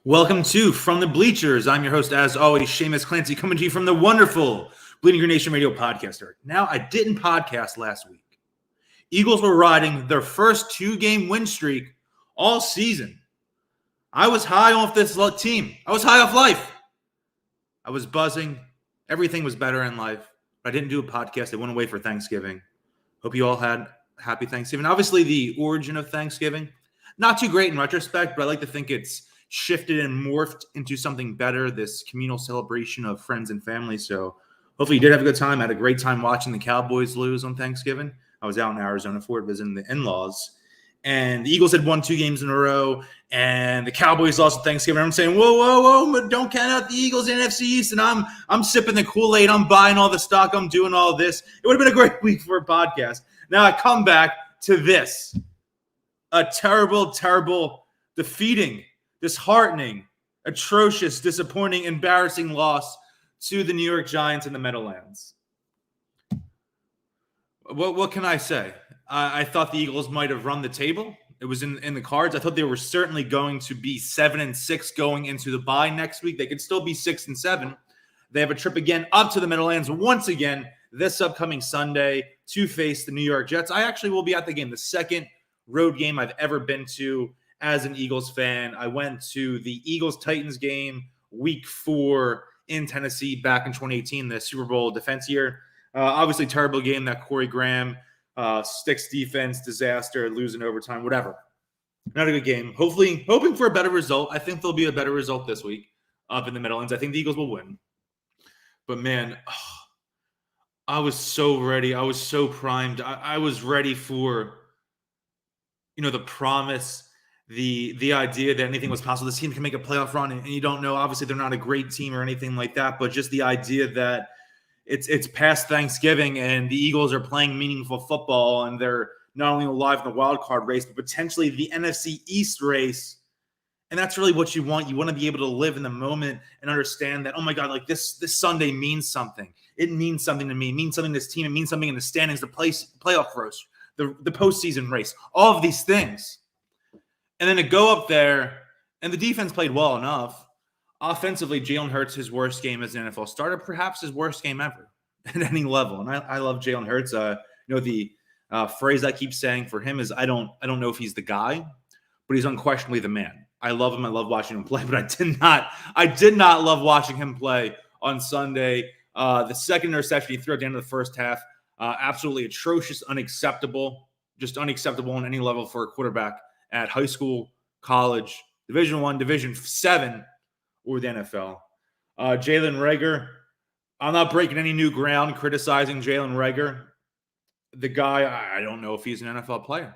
Welcome to From the Bleachers. I'm your host, as always, Shamus Clancy, coming to you from the wonderful BGN Radio podcast. Now, I didn't podcast last week. Eagles were riding their first two-game win streak all season. I was high off this team. I was high off life. I was buzzing. Everything was better in life. But I didn't do a podcast. I went away for Thanksgiving. Hope you all had happy Thanksgiving. Obviously, the origin of Thanksgiving, not too great in retrospect, but I like to think it's shifted and morphed into something better, this communal celebration of friends and family. So hopefully you did have a good time. I had a great time watching the Cowboys lose on Thanksgiving. I was out in Arizona for it, visiting the in-laws. And the Eagles had won 2 games in a row, and the Cowboys lost on Thanksgiving. I'm saying, whoa, don't count out the Eagles in NFC East. And I'm sipping the Kool-Aid. I'm buying all the stock. I'm doing all this. It would have been a great week for a podcast. Now I come back to this. A terrible, defeating, disheartening, atrocious, disappointing, embarrassing loss to the New York Giants in the Meadowlands. What can I say? I thought the Eagles might have run the table. It was in the cards. I thought they were certainly going to be 7-6 going into the bye next week. They could still be 6-7. They have a trip again up to the Meadowlands once again this upcoming Sunday to face the New York Jets. I actually will be at the game, the second road game I've ever been to as an Eagles fan. I went to the Eagles-Titans game week 4 in Tennessee back in 2018, the Super Bowl defense year. Obviously, terrible game, that Corey Graham sticks defense, disaster, losing overtime, whatever. Not a good game. Hopefully, hoping for a better result. I think there'll be a better result this week up in the Meadowlands. I think the Eagles will win. But, man, I was so ready. I was so primed. I was ready for, the promise, the idea that anything was possible. This team can make a playoff run, and you don't know. Obviously, they're not a great team or anything like that, but just the idea that it's past Thanksgiving and the Eagles are playing meaningful football and they're not only alive in the wild card race, but potentially the NFC East race. And that's really what you want. You want to be able to live in the moment and understand that, oh my God, like this Sunday means something. It means something to me. It means something to this team. It means something in the standings, the playoff race, the postseason race, all of these things. And then to go up there, and the defense played well enough. Offensively, Jalen Hurts, his worst game as an NFL starter, perhaps his worst game ever at any level. And I love Jalen Hurts. The phrase I keep saying for him is I don't know if he's the guy, but he's unquestionably the man. I love him. I love watching him play, but I did not love watching him play on Sunday. The second interception he threw at the end of the first half, absolutely atrocious, unacceptable, just unacceptable on any level for a quarterback at high school, college, Division I, Division VII, or the NFL. Jalen Reagor, I'm not breaking any new ground criticizing Jalen Reagor. The guy, I don't know if he's an NFL player.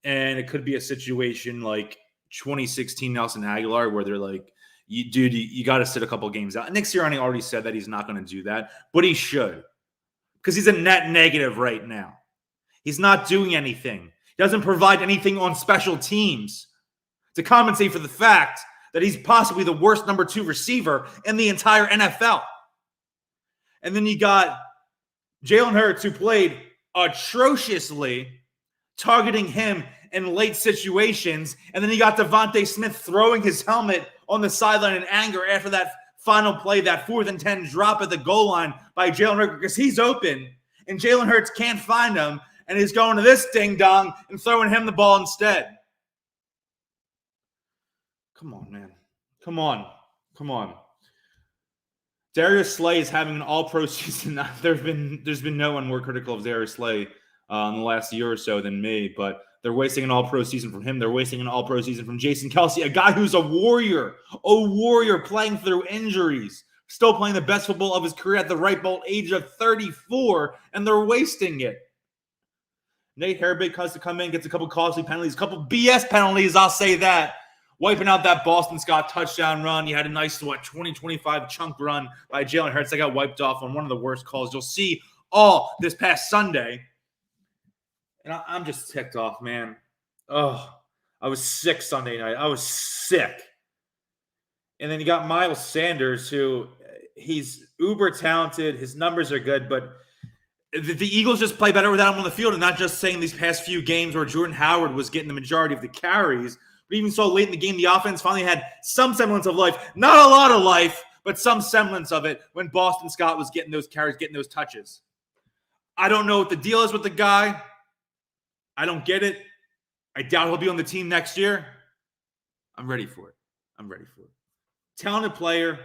And it could be a situation like 2016 Nelson Aguilar where they're like, you got to sit a couple games out. Nick Sirianni already said that he's not going to do that, but he should because he's a net negative right now. He's not doing anything. He doesn't provide anything on special teams to compensate for the fact that he's possibly the worst number 2 receiver in the entire NFL. And then you got Jalen Hurts, who played atrociously, targeting him in late situations. And then you got Devontae Smith throwing his helmet on the sideline in anger after that final play, that 4th and 10 drop at the goal line by Jalen Hurts because he's open and Jalen Hurts can't find him. And he's going to this ding-dong and throwing him the ball instead. Come on, man. Come on. Darius Slay is having an all-pro season. There's been no one more critical of Darius Slay in the last year or so than me, but they're wasting an all-pro season from him. They're wasting an all-pro season from Jason Kelce, a guy who's a warrior playing through injuries, still playing the best football of his career at the ripe old age of 34, and they're wasting it. Nate Herbig has to come in, gets a couple costly penalties, a couple BS penalties, I'll say that. Wiping out that Boston Scott touchdown run. You had a nice, 20-25 chunk run by Jalen Hurts that got wiped off on one of the worst calls you'll see all this past Sunday. And I'm just ticked off, man. Oh, I was sick Sunday night. I was sick. And then you got Miles Sanders, who he's uber talented. His numbers are good, but the Eagles just play better without him on the field, and not just saying these past few games where Jordan Howard was getting the majority of the carries, But even so late in the game, the offense finally had some semblance of life. Not a lot of life, but some semblance of it when Boston Scott was getting those carries, getting those touches. I don't know what the deal is with the guy. I don't get it. I doubt he'll be on the team next year. I'm ready for it. Talented player,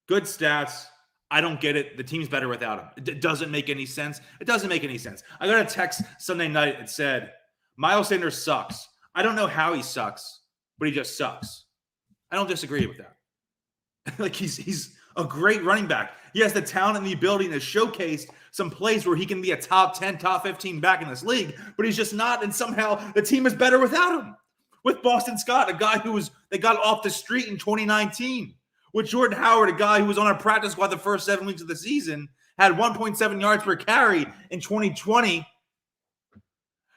good stats. I don't get it. The team's better without him. It doesn't make any sense. I got a text Sunday night. It said, Miles Sanders sucks. I don't know how he sucks, but he just sucks. I don't disagree with that. Like he's a great running back. He has the talent and the ability to showcase some plays where he can be a top 10, top 15 back in this league, but he's just not. And somehow the team is better without him. With Boston Scott, a guy they got off the street in 2019. With Jordan Howard, a guy who was on our practice squad the first 7 weeks of the season, had 1.7 yards per carry in 2020.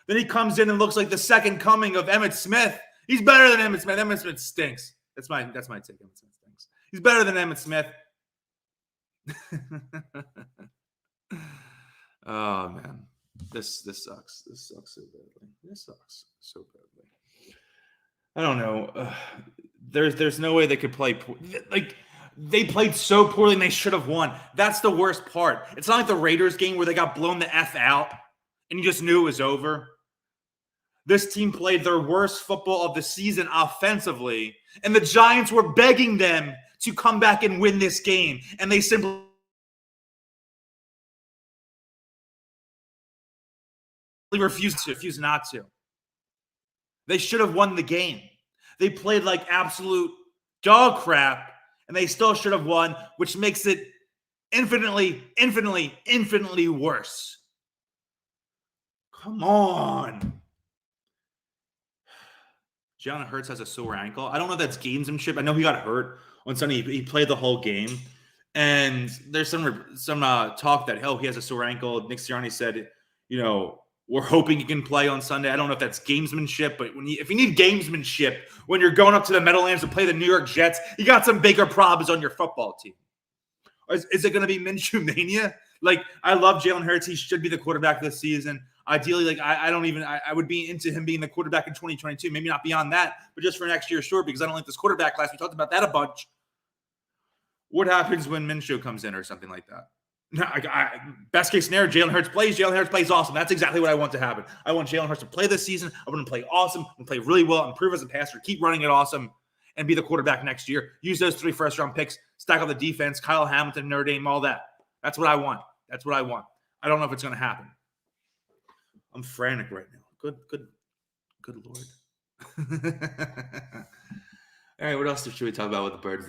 Then he comes in and looks like the second coming of Emmitt Smith. He's better than Emmitt Smith. Emmitt Smith stinks. That's my take. Emmitt Smith stinks. He's better than Emmitt Smith. Oh man, this sucks. This sucks so badly. I don't know. There's no way they could play. Like they played so poorly and they should have won. That's the worst part. It's not like the Raiders game where they got blown the F out and you just knew it was over. This team played their worst football of the season offensively, and the Giants were begging them to come back and win this game, and they simply refused not to. They should have won the game. They played like absolute dog crap, and they still should have won, which makes it infinitely worse. Come on. Jalen Hurts has a sore ankle. I don't know if that's gamesmanship. I know he got hurt on Sunday. He played the whole game. And there's some talk that, he has a sore ankle. Nick Sirianni said, we're hoping he can play on Sunday. I don't know if that's gamesmanship, but if you need gamesmanship when you're going up to the Meadowlands to play the New York Jets, you got some bigger problems on your football team. Is it going to be Minshew mania? Like, I love Jalen Hurts. He should be the quarterback this season. Ideally, I would be into him being the quarterback in 2022. Maybe not beyond that, but just for next year, sure, because I don't like this quarterback class. We talked about that a bunch. What happens when Minshew comes in or something like that? Best case scenario, Jalen Hurts plays awesome. That's exactly what I want to happen. I want Jalen Hurts to play this season. I want him to play awesome and play really well, improve as a passer, keep running it awesome, and be the quarterback next year. Use those 3 first-round picks, stack up the defense, Kyle Hamilton, Notre Dame, all that. That's what I want. I don't know if it's going to happen. I'm frantic right now. Good Lord. All right, what else should we talk about with the Birds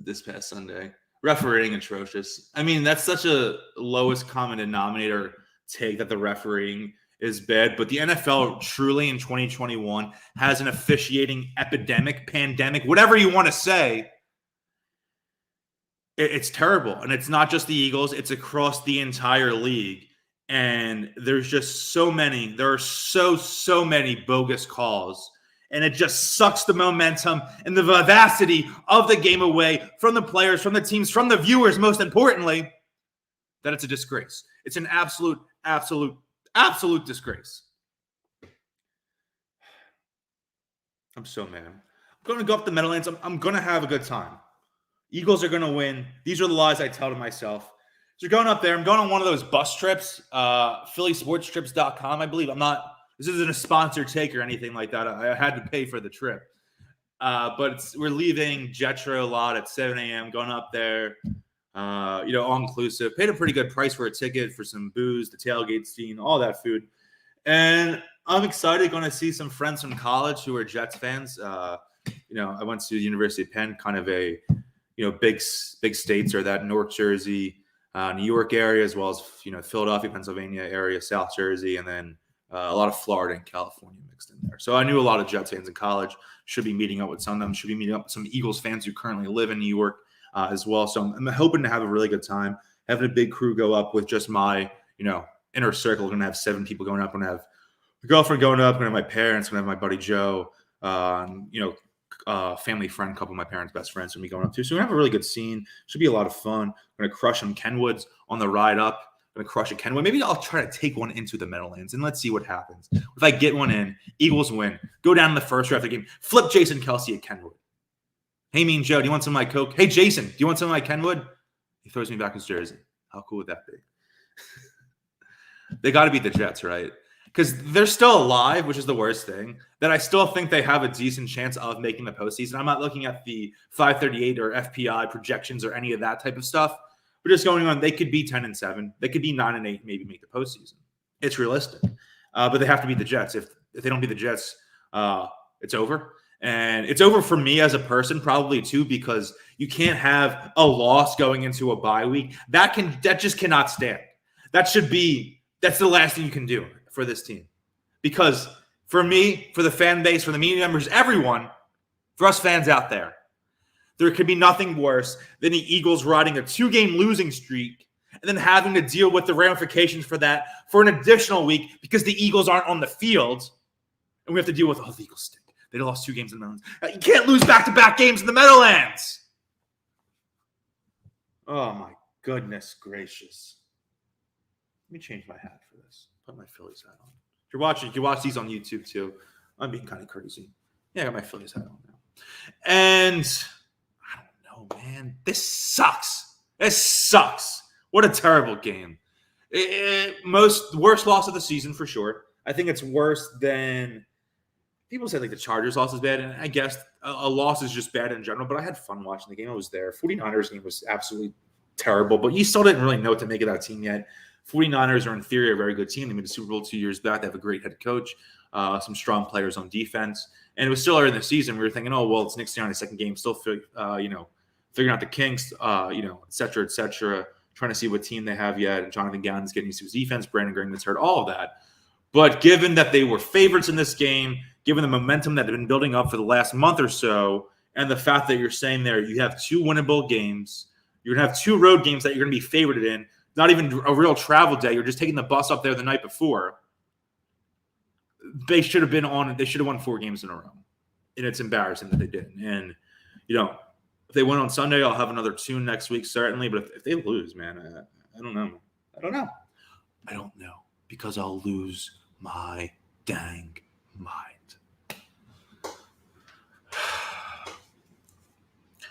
this past Sunday? Refereeing atrocious. I mean, that's such a lowest common denominator take that the refereeing is bad, but the NFL truly in 2021 has an officiating epidemic, pandemic, whatever you want to say. It's terrible. And it's not just the Eagles, it's across the entire league. And there's just so many, there are so many bogus calls. And it just sucks the momentum and the vivacity of the game away from the players, from the teams, from the viewers, most importantly, that it's a disgrace. It's an absolute disgrace. I'm so mad. I'm going to go up the Meadowlands. I'm going to have a good time. Eagles are going to win. These are the lies I tell to myself. So you're going up there. I'm going on one of those bus trips, phillysportstrips.com, I believe. This isn't a sponsored take or anything like that. I had to pay for the trip. But we're leaving Jetro lot at 7 a.m., going up there, all-inclusive. Paid a pretty good price for a ticket for some booze, the tailgate scene, all that food. And I'm excited, going to see some friends from college who are Jets fans. I went to the University of Penn, kind of a, big states are that North Jersey, New York area, as well as, Philadelphia, Pennsylvania area, South Jersey, and then a lot of Florida and California mixed in there. So I knew a lot of Jets fans in college. Should be meeting up with some of them. Should be meeting up with some Eagles fans who currently live in New York as well. So I'm hoping to have a really good time. Having a big crew go up with just my, inner circle. We're going to have 7 people going up. We're going to have a girlfriend going up. We're going to have my parents. We're going to have my buddy Joe. Family friend, couple of my parents' best friends will be going up too. So we're going to have a really good scene. Should be a lot of fun. We're going to crush some Kenwoods on the ride up. going to crush a Kenwood. Maybe I'll try to take one into the Meadowlands, and let's see what happens. If I get one in, Eagles win. Go down in the first draft of the game. Flip Jason Kelsey at Kenwood. Hey, Mean Joe, do you want some of my Coke? Hey, Jason, do you want some of my Kenwood? He throws me back his jersey. How cool would that be? They got to beat the Jets, right? Because they're still alive, which is the worst thing. That I still think they have a decent chance of making the postseason. I'm not looking at the 538 or FPI projections or any of that type of stuff. But just going on, they could be 10-7. They could be 9-8, maybe make the postseason. It's realistic. But they have to beat the Jets. If they don't beat the Jets, it's over. And it's over for me as a person, probably too, because you can't have a loss going into a bye week. That just cannot stand. That's the last thing you can do for this team. Because for me, for the fan base, for the media members, everyone, for us fans out there could be nothing worse than the Eagles riding a 2-game losing streak and then having to deal with the ramifications for that for an additional week because the Eagles aren't on the field. And we have to deal with, the Eagles stink. They lost 2 games in the Meadowlands. You can't lose back-to-back games in the Meadowlands. Oh, my goodness gracious. Let me change my hat for this. Put my Phillies hat on. If you're watching, you can watch these on YouTube, too. I'm being kind of crazy. Yeah, I got my Phillies hat on now. And I don't know, man. This sucks. This sucks. What a terrible game. Worst loss of the season, for sure. I think it's worse than... People say, the Chargers loss is bad, and I guess a loss is just bad in general, but I had fun watching the game. I was there. 49ers game was absolutely terrible, but you still didn't really know what to make of that team yet. 49ers are, in theory, a very good team. They made the Super Bowl 2 years back. They have a great head coach, some strong players on defense, and it was still early in the season. We were thinking, it's Nick Sirianni's second game, still figuring out the kinks, et cetera, trying to see what team they have yet, and Jonathan Gannon's getting used to his defense, Brandon Graham gets hurt, all of that. But given that they were favorites in this game, given the momentum that had been building up for the last month or so, and the fact that you're saying there you have 2 winnable games, you're going to have 2 road games that you're going to be favored in, not even a real travel day, you're just taking the bus up there the night before. They should have won 4 games in a row. And it's embarrassing that they didn't. And, if they win on Sunday, I'll have another tune next week, certainly. But if they lose, man, I don't know. I don't know. Because I'll lose my dang mind.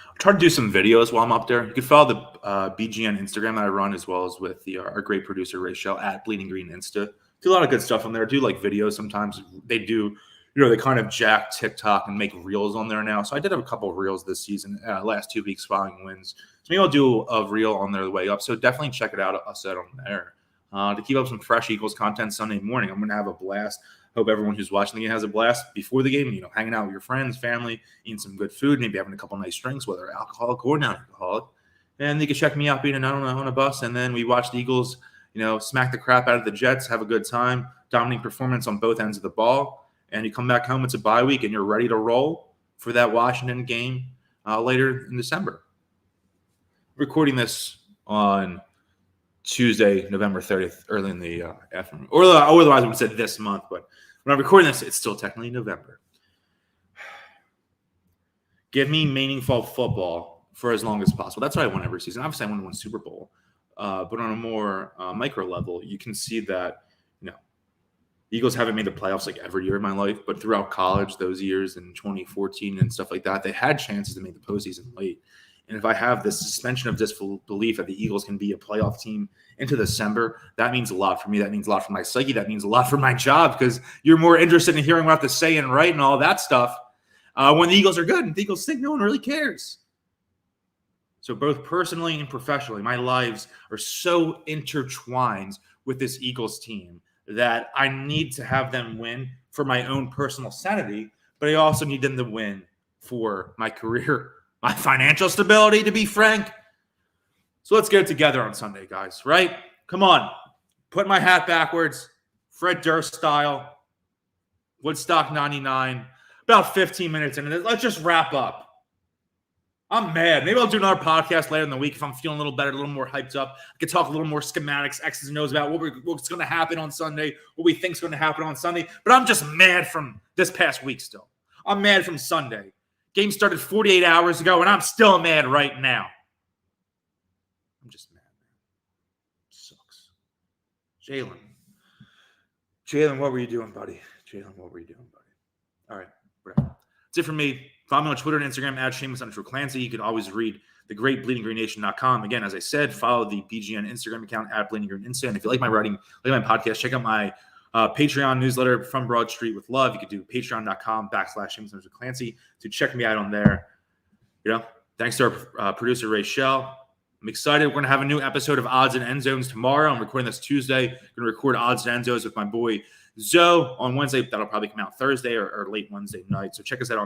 I'm trying to do some videos while I'm up there. You can follow the BGN Instagram that I run, as well as with our great producer, Rachel, at Bleeding Green Insta. Do a lot of good stuff on there. I do videos sometimes. They do, they kind of jack TikTok and make reels on there now. So I did have a couple of reels this season, last 2 weeks following wins. So maybe I'll do a reel on their way up. So definitely check it out. I'll set on there. To keep up some fresh Eagles content Sunday morning. I'm going to have a blast. Hope everyone who's watching the game has a blast before the game, hanging out with your friends, family, eating some good food, maybe having a couple nice drinks, whether alcoholic or non-alcoholic. And you can check me out being on a bus. And then we watch the Eagles, smack the crap out of the Jets, have a good time, dominating performance on both ends of the ball. And you come back home, it's a bye week, and you're ready to roll for that Washington game later in December. Recording this on Tuesday, November 30th, early in the afternoon. Or otherwise I would have said this month, but when I'm recording this, it's still technically November. Give me meaningful football for as long as possible. That's what I want every season. Obviously, I want to win Super Bowl. But on a more micro level, you can see that, Eagles haven't made the playoffs every year in my life, but throughout college, those years in 2014 and stuff like that, they had chances to make the postseason late. And if I have this suspension of disbelief that the Eagles can be a playoff team into December, that means a lot for me. That means a lot for my psyche. That means a lot for my job, because you're more interested in hearing what I have to say and write and all that stuff when the Eagles are good. And the Eagles think no one really cares. So both personally and professionally, my lives are so intertwined with this Eagles team that I need to have them win for my own personal sanity, but I also need them to win for my career, my financial stability, to be frank. So let's get it together on Sunday, guys, right? Come on. Put my hat backwards. Fred Durst style. Woodstock 99. About 15 minutes in. Let's just wrap up. I'm mad. Maybe I'll do another podcast later in the week if I'm feeling a little better, a little more hyped up. I could talk a little more schematics, X's and O's about what's going to happen on Sunday, what we think is going to happen on Sunday. But I'm just mad from this past week still. I'm mad from Sunday. Game started 48 hours ago, and I'm still mad right now. I'm just mad, man. It sucks. Jalen, what were you doing, buddy? All right, whatever. That's it for me. Follow me on Twitter and Instagram at Shamus_Clancy. You can always read the great BleedingGreenNation.com. Again, as I said, follow the BGN Instagram account at BleedingGreenInsta. And if you like my writing, like my podcast, check out my Patreon newsletter, From Broad Street with Love. You can do patreon.com/Shamus_Clancy to check me out on there. Thanks to our producer, Ray Shell. I'm excited. We're going to have a new episode of Odds and End Zones tomorrow. I'm recording this Tuesday. I'm going to record Odds and End Zones with my boy Zoe on Wednesday. That'll probably come out Thursday or late Wednesday night. So check us out on